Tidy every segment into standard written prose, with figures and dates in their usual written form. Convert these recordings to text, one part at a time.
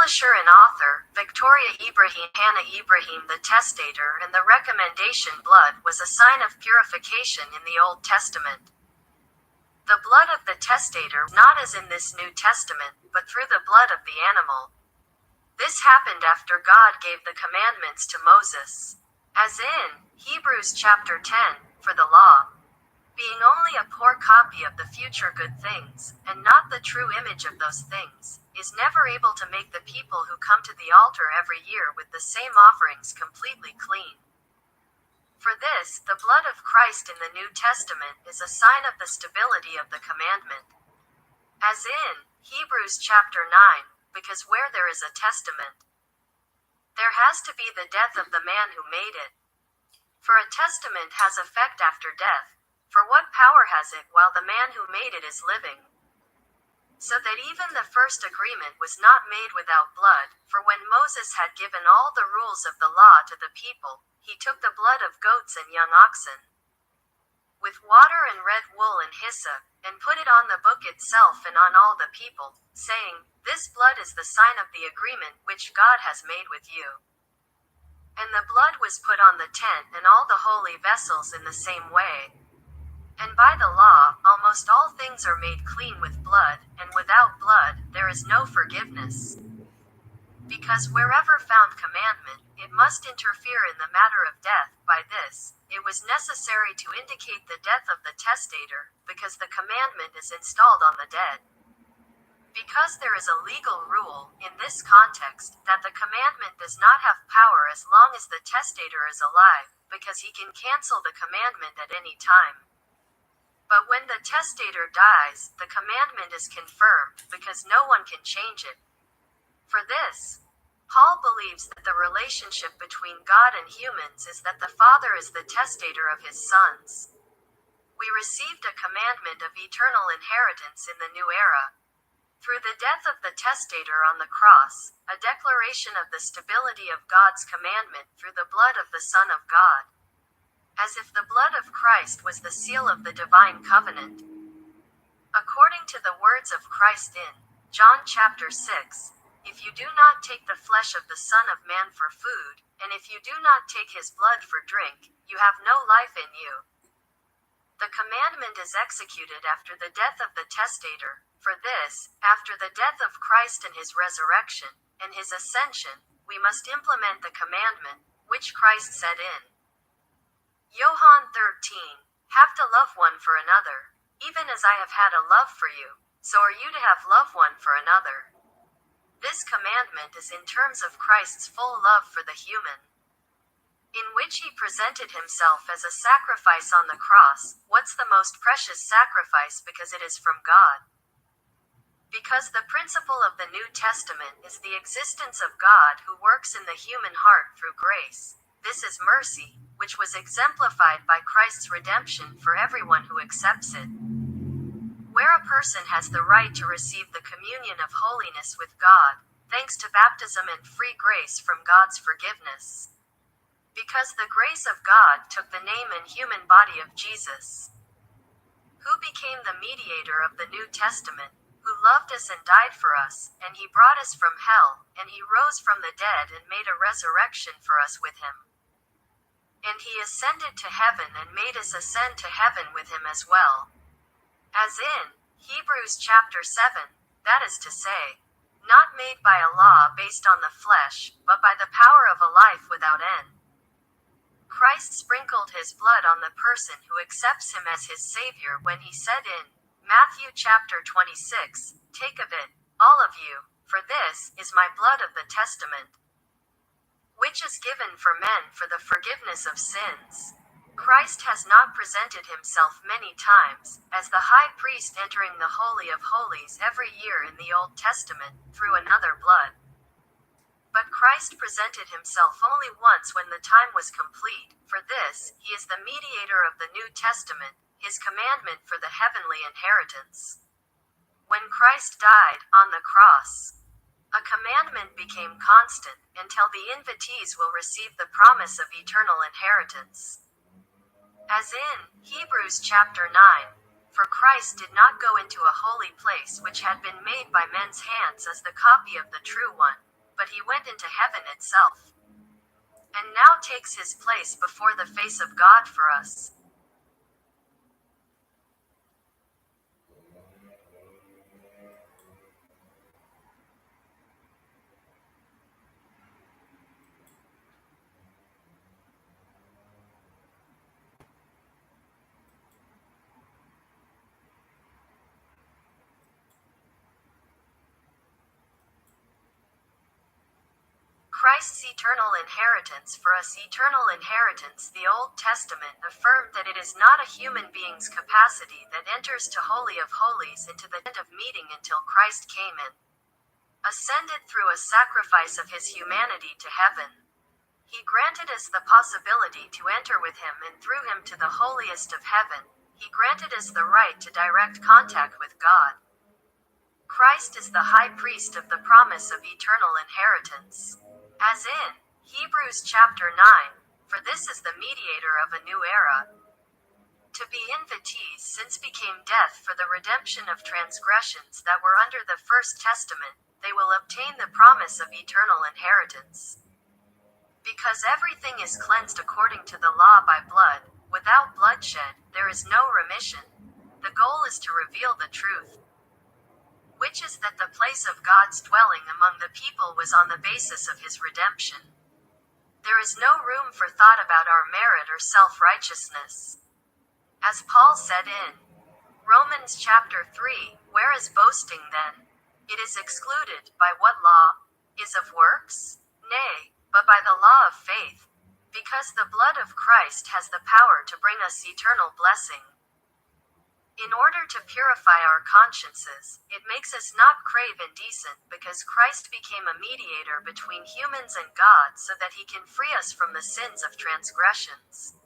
publisher and author, Victoria Ibrahim Hannah Ibrahim the Testator, and the recommendation blood was a sign of purification in the Old Testament. The blood of the testator, not as in this New Testament, but through the blood of the animal. This happened after God gave the commandments to Moses. As in Hebrews chapter 10, for the law, being only a poor copy of the future good things, and not the true image of those things, is never able to make the people who come to the altar every year with the same offerings completely clean. For this, the blood of Christ in the New Testament is a sign of the stability of the commandment. As in Hebrews chapter 9, because where there is a testament, there has to be the death of the man who made it. For a testament has effect after death, for what power has it while the man who made it is living? So that even the first agreement was not made without blood, for when Moses had given all the rules of the law to the people, he took the blood of goats and young oxen, with water and red wool and hyssop, and put it on the book itself and on all the people, saying, This blood is the sign of the agreement which God has made with you. And the blood was put on the tent and all the holy vessels in the same way. And by the law, almost all things are made clean with blood, and without blood, there is no forgiveness. Because wherever found commandment, it must interfere in the matter of death. By this, it was necessary to indicate the death of the testator, because the commandment is installed on the dead. Because there is a legal rule, in this context, that the commandment does not have power as long as the testator is alive, because he can cancel the commandment at any time. But when the testator dies, the commandment is confirmed, because no one can change it. For this, Paul believes that the relationship between God and humans is that the Father is the testator of his sons. We received a commandment of eternal inheritance in the new era. Through the death of the testator on the cross, a declaration of the stability of God's commandment through the blood of the Son of God. As if the blood of Christ was the seal of the divine covenant. According to the words of Christ in John chapter 6, if you do not take the flesh of the Son of Man for food, and if you do not take his blood for drink, you have no life in you. The commandment is executed after the death of the testator. For this, after the death of Christ and his resurrection, and his ascension, we must implement the commandment, which Christ said in John 13, have to love one for another. Even as I have had a love for you, so are you to have love one for another. This commandment is in terms of Christ's full love for the human, in which he presented himself as a sacrifice on the cross. What's the most precious sacrifice? Because it is from God. Because the principle of the New Testament is the existence of God who works in the human heart through grace. This is mercy, which was exemplified by Christ's redemption for everyone who accepts it. Where a person has the right to receive the communion of holiness with God, thanks to baptism and free grace from God's forgiveness. Because the grace of God took the name and human body of Jesus, who became the mediator of the New Testament, who loved us and died for us, and he brought us from hell, and he rose from the dead and made a resurrection for us with him. And he ascended to heaven and made us ascend to heaven with him as well. As in Hebrews chapter 7, that is to say, not made by a law based on the flesh, but by the power of a life without end. Christ sprinkled his blood on the person who accepts him as his Savior when he said in Matthew chapter 26, Take of it, all of you, for this is my blood of the testament, which is given for men for the forgiveness of sins. Christ has not presented himself many times, as the high priest entering the Holy of Holies every year in the Old Testament, through another blood. But Christ presented himself only once when the time was complete. For this, he is the mediator of the New Testament, his commandment for the heavenly inheritance. When Christ died on the cross, a commandment became constant, until the invitees will receive the promise of eternal inheritance. As in Hebrews chapter 9, for Christ did not go into a holy place which had been made by men's hands as the copy of the true one, but he went into heaven itself, and now takes his place before the face of God for us. Christ's eternal inheritance for us. Eternal inheritance. The Old Testament affirmed that it is not a human being's capacity that enters to Holy of Holies into the tent of meeting until Christ came in, ascended through a sacrifice of his humanity to heaven. He granted us the possibility to enter with him, and through him to the holiest of heaven. He granted us the right to direct contact with God. Christ is the high priest of the promise of eternal inheritance. As in Hebrews chapter 9, for this is the mediator of a new era. To be invitees since became death for the redemption of transgressions that were under the first testament, they will obtain the promise of eternal inheritance. Because everything is cleansed according to the law by blood, without bloodshed, there is no remission. The goal is to reveal the truth, which is that the place of God's dwelling among the people was on the basis of his redemption. There is no room for thought about our merit or self-righteousness. As Paul said in Romans chapter 3, where is boasting then? It is excluded. By what law? Is of works? Nay, but by the law of faith. Because the blood of Christ has the power to bring us eternal blessing. In order to purify our consciences, it makes us not crave indecent, because Christ became a mediator between humans and God so that he can free us from the sins of transgressions.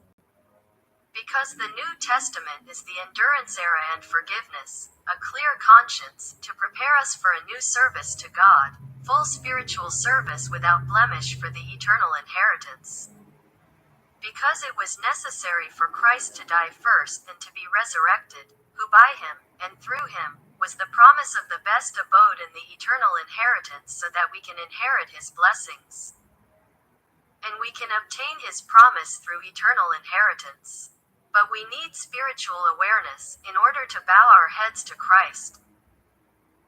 Because the New Testament is the endurance era and forgiveness, a clear conscience, to prepare us for a new service to God, full spiritual service without blemish for the eternal inheritance. Because it was necessary for Christ to die first and to be resurrected, who by him, and through him, was the promise of the best abode in the eternal inheritance so that we can inherit his blessings. And we can obtain his promise through eternal inheritance. But we need spiritual awareness in order to bow our heads to Christ.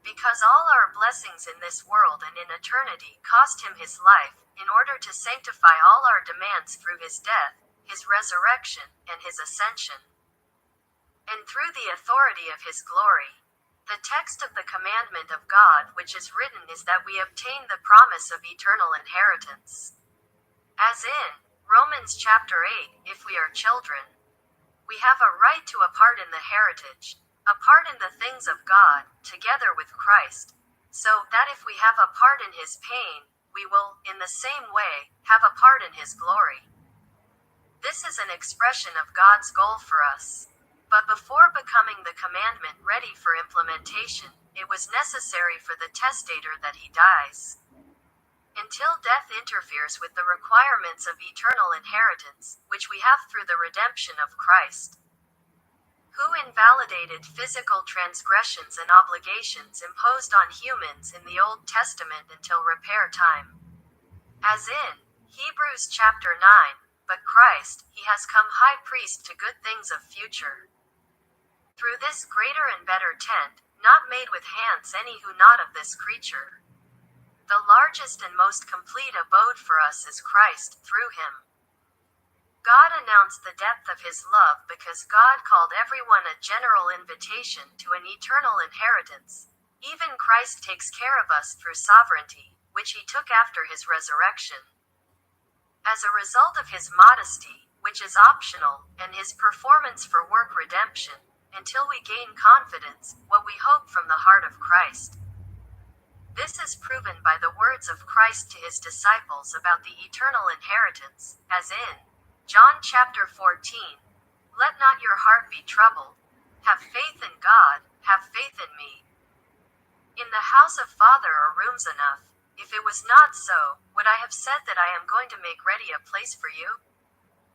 Because all our blessings in this world and in eternity cost him his life, in order to sanctify all our demands through his death, his resurrection, and his ascension. And through the authority of his glory. The text of the commandment of God which is written is that we obtain the promise of eternal inheritance. As in Romans chapter 8, if we are children, we have a right to a part in the heritage, a part in the things of God, together with Christ, so that if we have a part in his pain, we will, in the same way, have a part in his glory. This is an expression of God's goal for us. But before becoming the commandment ready for implementation, it was necessary for the testator that he dies. Until death interferes with the requirements of eternal inheritance, which we have through the redemption of Christ, who invalidated physical transgressions and obligations imposed on humans in the Old Testament until repair time. As in Hebrews chapter 9, but Christ, he has come high priest to good things of future. Through this greater and better tent, not made with hands, any who not of this creature. The largest and most complete abode for us is Christ, through him. God announced the depth of his love because God called everyone a general invitation to an eternal inheritance. Even Christ takes care of us through sovereignty, which he took after his resurrection. As a result of his modesty, which is optional, and his performance for work redemption, until we gain confidence, what we hope from the heart of Christ. This is proven by the words of Christ to his disciples about the eternal inheritance, as in John chapter 14, let not your heart be troubled. Have faith in God, have faith in me. In the house of Father are rooms enough. If it was not so, would I have said that I am going to make ready a place for you?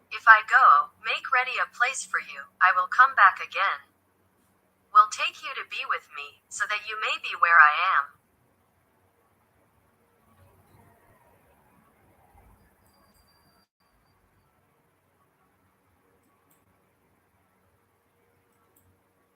If I go, make ready a place for you, I will come back again. Will take you to be with me, so that you may be where I am.